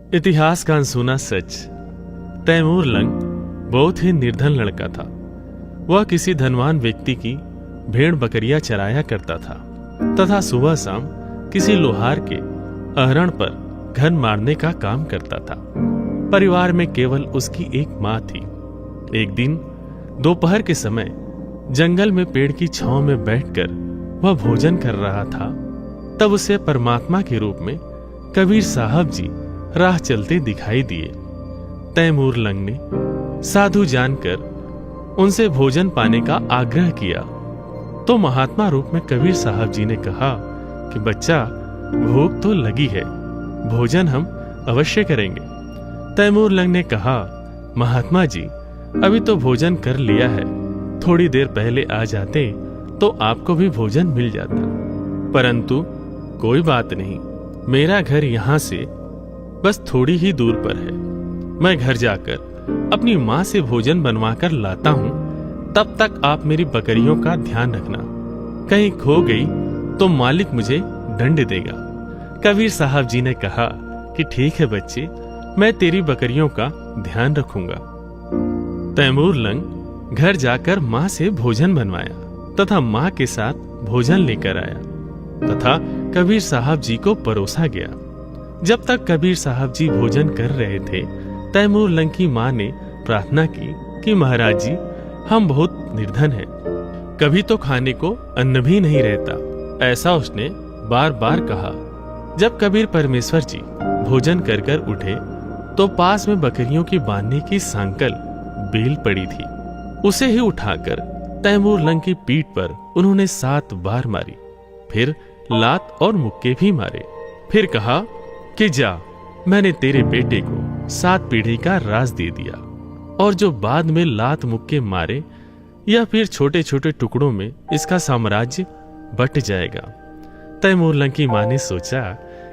इतिहास का अनसुना सच। तैमूर लंग बहुत ही निर्धन लड़का था। वह किसी धनवान व्यक्ति की भेड़ बकरियां चराया करता था तथा सुबह शाम किसी लोहार के अहरण पर घन मारने का काम करता था। परिवार में केवल उसकी एक माँ थी। एक दिन दोपहर के समय जंगल में पेड़ की छांव में बैठकर वह भोजन कर रहा था। तब उसे परमात्मा के रूप में कबीर साहब जी राह चलते दिखाई दिए। तैमूर लंग ने साधु जानकर उनसे भोजन पाने का आग्रह किया तो महात्मा रूप में कबीर साहब जी ने कहा कि बच्चा, भूख तो लगी है, भोजन हम अवश्य करेंगे। तैमूर लंग ने कहा, महात्मा जी, अभी तो भोजन कर लिया है, थोड़ी देर पहले आ जाते तो आपको भी भोजन मिल जाता। परंतु कोई बात नहीं, मेरा घर यहाँ से बस थोड़ी ही दूर पर है। मैं घर जाकर अपनी माँ से भोजन बनवाकर लाता हूँ, तब तक आप मेरी बकरियों का ध्यान रखना। कहीं खो गई तो मालिक मुझे दंड देगा। कबीर साहब जी ने कहा कि ठीक है बच्चे, मैं तेरी बकरियों का ध्यान रखूंगा। तैमूर लंग घर जाकर माँ से भोजन बनवाया तथा माँ के साथ भोजन लेकर आया तथा कबीर साहब जी को परोसा गया। जब तक कबीर साहब जी भोजन कर रहे थे, तैमूर लंग की माँ ने प्रार्थना की कि महाराज जी, हम बहुत निर्धन हैं, कभी तो खाने को अन्न भी नहीं रहता। ऐसा उसने बार बार कहा। जब कबीर परमेश्वर जी भोजन कर कर उठे तो पास में बकरियों की बांधने की सांकल बेल पड़ी थी। उसे ही उठाकर तैमूर लंग की पीठ पर उन्होंने 7 बार मारी, फिर लात और मुक्के भी मारे। फिर कहा कि जा, मैंने तेरे बेटे को 7 पीढ़ी का राज दे दिया, और जो बाद में लात मुक्के मारे या फिर छोटे छोटे टुकड़ों में इसका साम्राज्य बट जाएगा। तैमूर लंग की माँ ने सोचा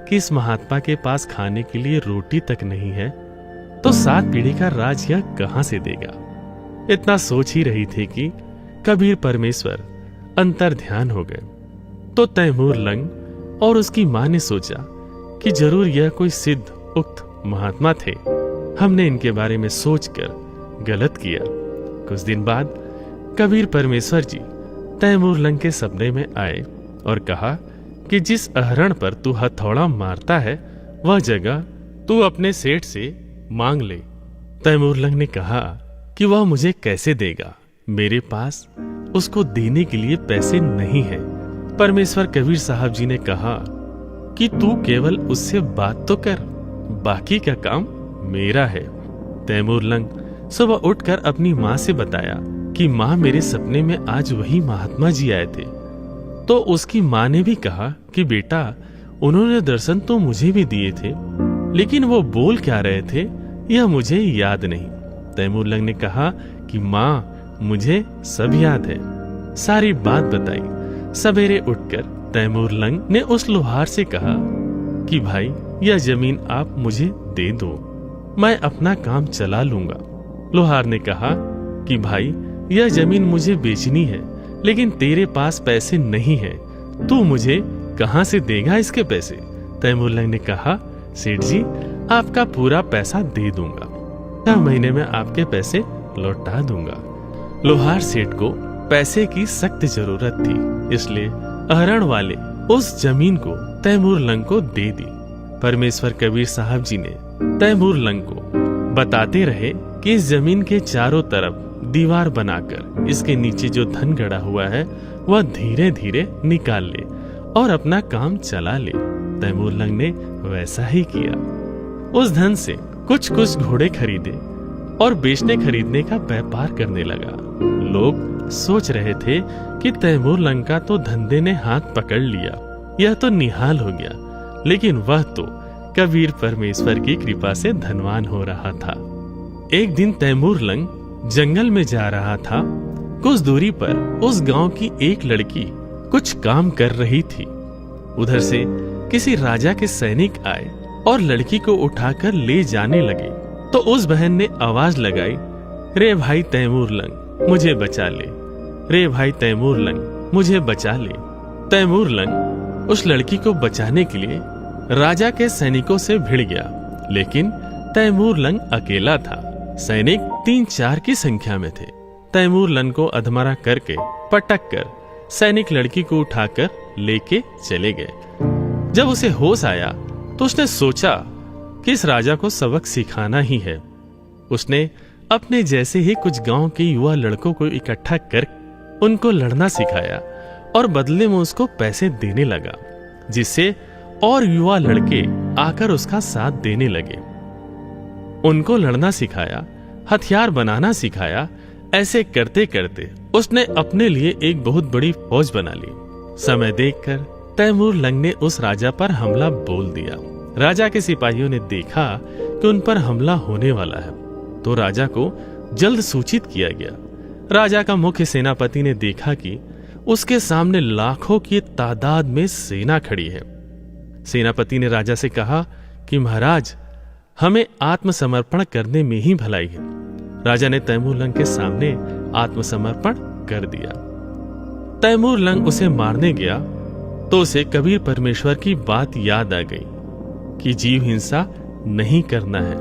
कि इस महात्मा के पास खाने के लिए रोटी तक नहीं है, तो 7 पीढ़ी का राज यह कहां से देगा। इतना सोच ही रही थी कि कबीर परमेश्वर अंतर ध्यान हो गए। तो तैमूर लंग और उसकी माँ ने सोचा कि जरूर यह कोई सिद्ध उक्त महात्मा थे, हमने इनके बारे में सोचकर गलत किया। कुछ दिन बाद कबीर परमेश्वर जी तैमूर लंग के सपने में आए और कहा कि जिस अहरण पर तू हथौड़ा मारता है, वह जगह तू अपने सेठ से मांग ले। तैमूर लंग ने कहा कि वह मुझे कैसे देगा, मेरे पास उसको देने के लिए पैसे नहीं है। परमेश्वर कबीर साहब जी ने कहा कि तू केवल उससे बात तो कर, बाकी का काम मेरा है। तैमूर लंग सुबह उठकर अपनी माँ से बताया कि माँ, मेरे सपने में आज वही महात्मा जी आए थे। तो उसकी माँ ने भी कहा कि बेटा, उन्होंने दर्शन तो मुझे भी दिए थे, लेकिन वो बोल क्या रहे थे यह मुझे याद नहीं। तैमूर लंग ने कहा कि माँ, मुझे सब याद है। सारी बात बताई। सवेरे उठकर तैमूर लंग ने उस लोहार से कहा कि भाई, यह जमीन आप मुझे दे दो, मैं अपना काम चला लूंगा। लोहार ने कहा कि भाई, यह जमीन मुझे बेचनी है, लेकिन तेरे पास पैसे नहीं है, तू मुझे कहां से देगा इसके पैसे। तैमूर लंग ने कहा, सेठ जी, आपका पूरा पैसा दे दूंगा, 6 महीने में आपके पैसे लौटा दूंगा। लोहार सेठ को पैसे की सख्त जरूरत थी, इसलिए अहरण वाले उस जमीन को तैमूर लंग को दे दी। परमेश्वर कबीर साहब जी ने तैमूर लंग को बताते रहे कि इस जमीन के चारों तरफ दीवार बनाकर इसके नीचे जो धन गड़ा हुआ है वह धीरे धीरे निकाल ले और अपना काम चला ले। तैमूर लंग ने वैसा ही किया। उस धन से कुछ कुछ घोड़े खरीदे और बेचने खरीदने का व्यापार करने लगा। लोग सोच रहे थे कि तैमूर लंग का तो धंधे ने हाथ पकड़ लिया, यह तो निहाल हो गया, लेकिन वह तो कबीर परमेश्वर की कृपा से धनवान हो रहा था। एक दिन तैमूर लंग जंगल में जा रहा था। कुछ दूरी पर उस गांव की एक लड़की कुछ काम कर रही थी। उधर से किसी राजा के सैनिक आए और लड़की को उठाकर ले जाने लगे। तो उस बहन ने आवाज लगाई, रे भाई तैमूर लंग, मुझे बचा ले, रे भाई तैमूर लंग, मुझे बचा ले। तैमूर लंग उस लड़की को बचाने के लिए राजा के सैनिकों से भिड़ गया लेकिन तैमूर लंग अकेला था। सैनिक 3-4 की संख्या में थे। तैमूर लंग को अधमरा करके पटक कर सैनिक लड़की को उठाकर लेके चले गए। जब उसे होश आया तो उसने सोचा कि इस राजा को सबक सिखाना ही है। उसने अपने जैसे ही कुछ गांव के युवा लड़कों को इकट्ठा कर उनको लड़ना सिखाया और बदले में उसको पैसे देने लगा, जिससे और युवा लड़के आकर उसका साथ देने लगे। उनको लड़ना सिखाया, हथियार बनाना सिखाया। ऐसे करते करते उसने अपने लिए एक बहुत बड़ी फौज बना ली। समय देखकर तैमूर लंग ने उस राजा पर हमला बोल दिया। राजा के सिपाहियों ने देखा कि उन पर हमला होने वाला है, तो राजा को जल्द सूचित किया गया। राजा का मुख्य सेनापति ने देखा कि उसके सामने लाखों की तादाद में सेना खड़ी है। सेनापति ने राजा से कहा कि महाराज, हमें आत्मसमर्पण करने में ही भलाई है। राजा ने तैमूर लंग के सामने आत्मसमर्पण कर दिया। तैमूर लंग उसे मारने गया तो उसे कबीर परमेश्वर की बात याद आ गई कि जीव हिंसा नहीं करना है।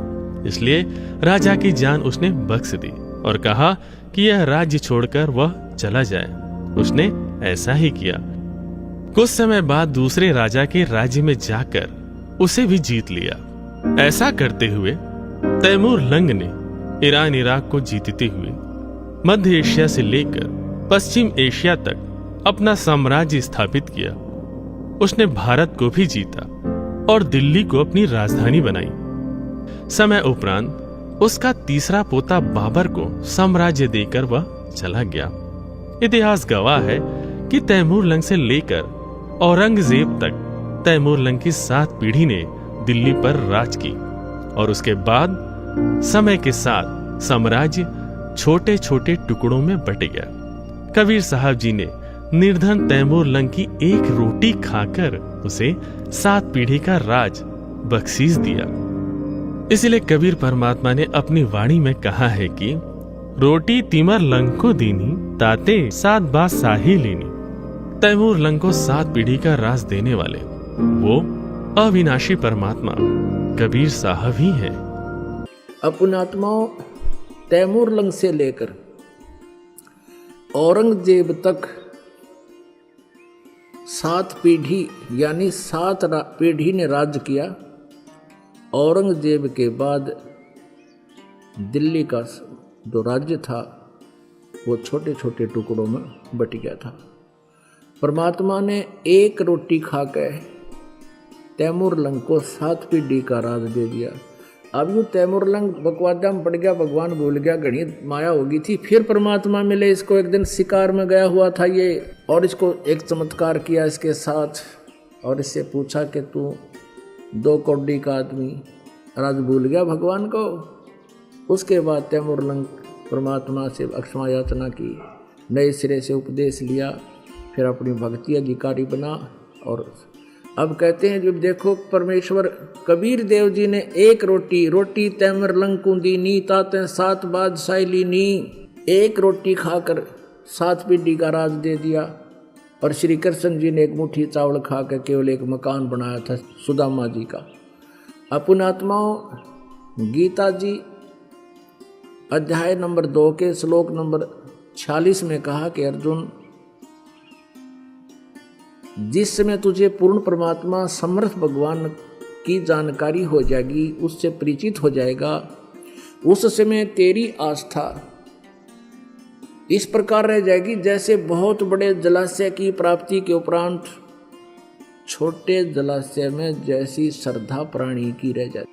इसलिए राजा की जान उसने बख्श दी और कहा कि यह राज्य छोड़कर वह चला जाए। उसने ऐसा ही किया। कुछ समय बाद दूसरे राजा के राज्य में जाकर उसे भी जीत लिया। ऐसा करते हुए तैमूर लंग ने ईरान इराक को जीतते हुए मध्य एशिया से लेकर पश्चिम एशिया तक अपना साम्राज्य स्थापित किया। उसने भारत को भी जीता और दिल्ली को अपनी राजधानी बनाई। समय उपरांत उसका तीसरा पोता बाबर को साम्राज्य देकर वह चला गया। इतिहास गवाह है कि तैमूर लंग से लेकर औरंगजेब तक तैमूर लंग की 7 पीढ़ी ने दिल्ली पर राज की और उसके बाद समय के साथ साम्राज्य छोटे छोटे टुकड़ों में बट गया। कबीर साहब जी ने निर्धन तैमूर लंग की एक रोटी खाकर उसे 7 पीढ़ी का राज बख्शीश दिया। इसलिए कबीर परमात्मा ने अपनी वाणी में कहा है कि रोटी तिमर लंग को दीनी, ताते 7 बात साही लीनी। तैमूर लंग को 7 पीढ़ी का राज देने वाले वो अविनाशी परमात्मा कबीर साहब ही है। अपनात्माओं, तैमूर लंग से लेकर औरंगजेब तक 7 पीढ़ी यानी 7 पीढ़ी ने राज्य किया। औरंगजेब के बाद दिल्ली का जो राज्य था वो छोटे छोटे टुकड़ों में बट गया था। परमात्मा ने एक रोटी खाकर तैमूर लंग को 7 पीढ़ी का राज दे दिया। अब यूँ तैमूर लंग बकवादा में पड़ गया, भगवान भूल गया, घड़ी माया होगी थी। फिर परमात्मा मिले इसको। एक दिन शिकार में गया हुआ था ये, और इसको एक चमत्कार किया इसके साथ और इससे पूछा कि तू 2 कौड़ी का आदमी, राज भूल गया भगवान को। उसके बाद तैमूर लंग परमात्मा से अक्षमा याचना की, नए सिरे से उपदेश लिया, फिर अपनी भक्ति अधिकारी बना। और अब कहते हैं जब देखो परमेश्वर कबीर देव जी ने एक रोटी तैमूर लंग को दीनी, ताते 7 बादशाही लीनी। एक रोटी खाकर 7 पीढ़ी का राज दे दिया। और श्री कृष्ण जी ने एक मुट्ठी चावल खाकर केवल एक मकान बनाया था सुदामा जी का। अपन आत्माओं, गीता जी अध्याय नंबर 2 के श्लोक नंबर 46 में कहा कि अर्जुन, जिस समय तुझे पूर्ण परमात्मा समर्थ भगवान की जानकारी हो जाएगी, उससे परिचित हो जाएगा, उस समय तेरी आस्था इस प्रकार रह जाएगी जैसे बहुत बड़े जलाशय की प्राप्ति के उपरांत छोटे जलाशय में जैसी श्रद्धा प्राणी की रह जाती।